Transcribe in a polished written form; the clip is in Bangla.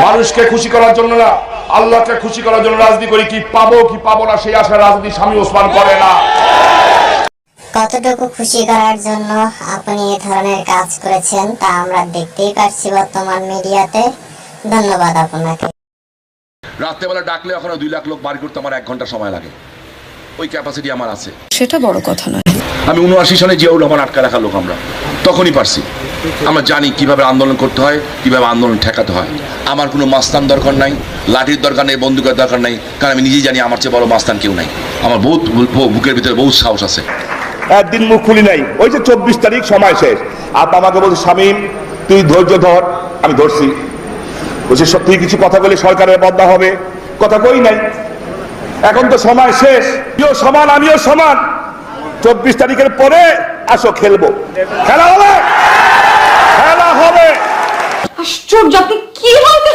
মানুষকে খুশি করার জন্য না, আল্লাহকে খুশি করার জন্য রাজনীতি করি। কি পাবো না সেই আশা রাজনীতি স্বামী ওসমান করে না। কতটুকু খুশি করার জন্য আপনি এই ধরনের কাজ করেছেন তা আমরা দেখতেই পাচ্ছি বর্তমান মিডিয়াতে। ধন্যবাদ আপনাকে। রাত্রেবেলা ডাকলে এখন 2 লাখ লোক বাড়ি করতে আমার 1 ঘন্টা সময় লাগে, ওই ক্যাপাসিটি আমার আছে। সেটা বড় কথা নয়। আমি 79 সালে জিয়াউর রহমান আটকা রাখা লোক, আমরা তখনই পারছি। আমরা জানি কিভাবে আন্দোলন করতে হয়, কিভাবে আন্দোলন ঠেকাতে হয়। আমার কোনো মাস্তান দরকার নাই, লাঠির দরকার নেই, বন্দুকের দরকার নাই, কারণ আমি নিজেই জানি আমার চেয়ে বড় মাস্তান কেউ নাই। আমার বহুত বুকের ভিতরে বহুত সাহস আছে। একদিন মুখ খুলি নাই, ওই যে 24 তারিখ সময় শেষ। আপা আমাকে বলছে, শামীম তুই ধৈর্য ধর। আমি ধরছি। বলছে তুই কিছু কথা বলে সরকারের বদলা হবে, কথা কই নাই। এখন তো সময় শেষ, তুইও সমান আমিও সমান। 24 তারিখের পরে আসো, খেলবো, খেলা হবে। আশ্চর্য, আপনি কি বলতে